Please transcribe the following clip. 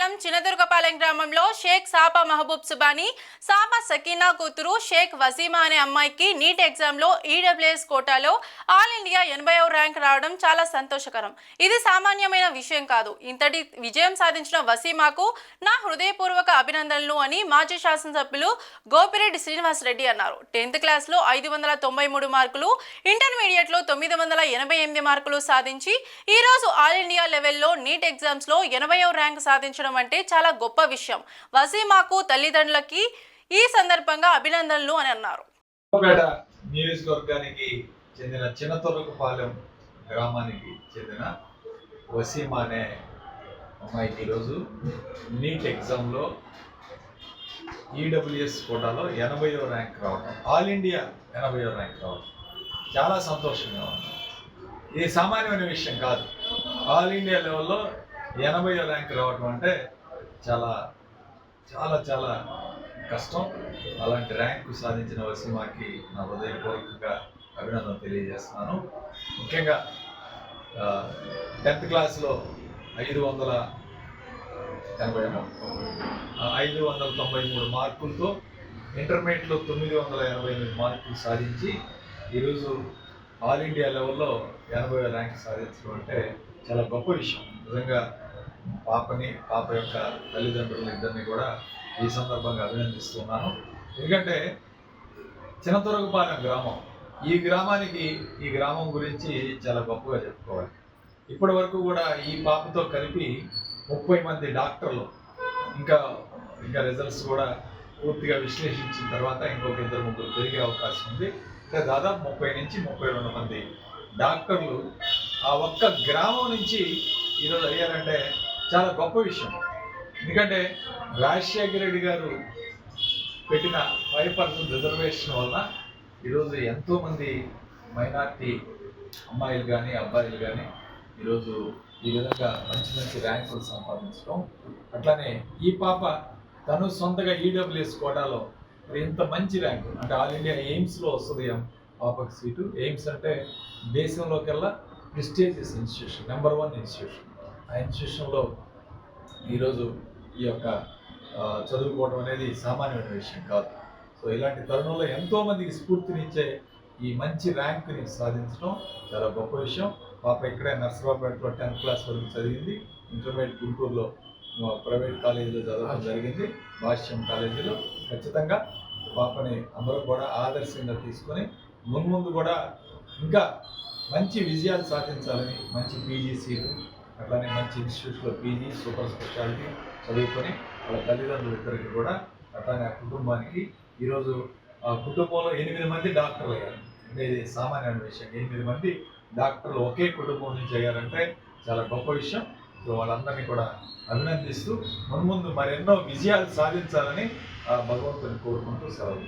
మండలం చినదుర్గపాలెం గ్రామంలో షేక్ సాపా మహబూబ్ సుబానీ, సామా సకీనా కూతురు షేక్ వసీమా అనే అమ్మాయికి నీట్ ఎగ్జామ్లో ఈడబ్ల్యూఎస్ కోటాలో ఆల్ ఇండియా 80వ ర్యాంక్ రావడం చాలా సంతోషకరం. ఇది సామాన్యమైన విషయం కాదు. ఇంతటి విజయం సాధించిన వసీమాకు నా హృదయపూర్వక అభినందనలు అని మాజీ శాసనసభ్యులు గోపిరెడ్డి శ్రీనివాసరెడ్డి అన్నారు. 10th క్లాస్లో 593 మార్కులు, ఇంటర్మీడియట్లో 988 మార్కులు సాధించి ఈరోజు ఆల్ ఇండియా లెవెల్లో నీట్ ఎగ్జామ్స్లో 80వ ర్యాంక్ సాధించడం అంటే చాలా గొప్ప విషయం. వసీమాకు తల్లిదండ్రులకి ఈ సందర్భంగా అభినందనలు అని అన్నారు. నియోజకవర్గానికి చెందిన చినతొరకపాలెం గ్రామానికి చెందిన వసీమా అనే అమ్మాయికి ఈరోజు నీట్ ఎగ్జామ్లో ఈడబ్ల్యూఎస్ కోటాలో 80వ ర్యాంక్ రావడం, ఆల్ ఇండియా 80వ ర్యాంక్ రావడం చాలా సంతోషంగా ఉంది. ఇది సామాన్యమైన విషయం కాదు. ఆల్ ఇండియా లెవెల్లో 80వ ర్యాంక్ రావడం అంటే చాలా చాలా చాలా కష్టం. అలాంటి ర్యాంకు సాధించిన వసీమాకి నా హృదయపూర్వకంగా అభినందనలు తెలియజేస్తున్నాను. ముఖ్యంగా 10th క్లాస్లో 593 మార్కులతో, ఇంటర్మీడియట్లో 988 మార్కులు సాధించి ఈరోజు ఆల్ ఇండియా లెవెల్లో 80వ ర్యాంక్ సాధించడం అంటే చాలా గొప్ప విషయం. నిజంగా పాప యొక్క తల్లిదండ్రులు ఇద్దరిని కూడా ఈ సందర్భంగా అభినందిస్తున్నాను. ఎందుకంటే చినతొరకపాలెం గ్రామం, ఈ గ్రామం గురించి చాలా గొప్పగా చెప్పుకోవాలి. ఇప్పటి వరకు కూడా ఈ పాపతో కలిపి 30 మంది డాక్టర్లు, ఇంకా రిజల్ట్స్ కూడా పూర్తిగా విశ్లేషించిన తర్వాత ఇంకొక 2-3 పెరిగే అవకాశం ఉంది. అంటే దాదాపు 30 నుంచి 32 మంది డాక్టర్లు ఆ ఒక్క గ్రామం నుంచి ఈరోజు అయ్యారంటే చాలా గొప్ప విషయం. ఎందుకంటే రాజశేఖర రెడ్డి గారు పెట్టిన 5% రిజర్వేషన్ వల్ల ఈరోజు ఎంతోమంది మైనార్టీ అమ్మాయిలు కానీ అబ్బాయిలు కానీ ఈరోజు ఈ విధంగా మంచి ర్యాంకులు సంపాదించడం. అట్లానే ఈ పాప తను సొంతగా ఈడబ్ల్యూఎస్ కోటాలో ఇంత మంచి ర్యాంకు, అంటే ఆల్ ఇండియా ఎయిమ్స్లో వస్తుంది పాపకు సీటు. ఎయిమ్స్ అంటే దేశంలోకెల్లా ప్రెస్టీజియస్ ఇన్స్టిట్యూషన్, నెంబర్ 1 ఇన్స్టిట్యూషన్. ఆ ఇన్స్టిట్యూషన్లో ఈరోజు ఈ యొక్క చదువుకోవడం అనేది సామాన్యమైన విషయం కాదు. సో ఇలాంటి తరుణంలో ఎంతోమందికి స్ఫూర్తినిచ్చే ఈ మంచి ర్యాంకుని సాధించడం చాలా గొప్ప విషయం. పాప ఇక్కడే నర్సరావుపేటలో 10th క్లాస్ వరకు చదివింది. ఇంటర్మీడియట్ గుంటూరులో ప్రైవేట్ కాలేజీలో చదవడం జరిగింది, భాష్యం కాలేజీలో. ఖచ్చితంగా పాపని అందరూ కూడా ఆదర్శంగా తీసుకొని ముందు కూడా ఇంకా మంచి విజయాలు సాధించాలని, మంచి పీజీ సీటు, అట్లానే మంచి ఇన్స్టిట్యూట్లో పీజీ సూపర్ స్పెషాలిటీ చదువుకొని వాళ్ళ తల్లిదండ్రులు ఇద్దరికి కూడా, అట్లానే ఆ కుటుంబానికి ఈరోజు ఆ కుటుంబంలో 8 మంది డాక్టర్లు అయ్యారు. అంటే ఇది సామాన్యమైన విషయం. 8 మంది డాక్టర్లు ఒకే కుటుంబం నుంచి అయ్యారంటే చాలా గొప్ప విషయం. సో వాళ్ళందరినీ కూడా అభినందిస్తూ ముందు మరెన్నో విజయాలు సాధించాలని భగవంతుని కోరుకుంటూ సెలవు.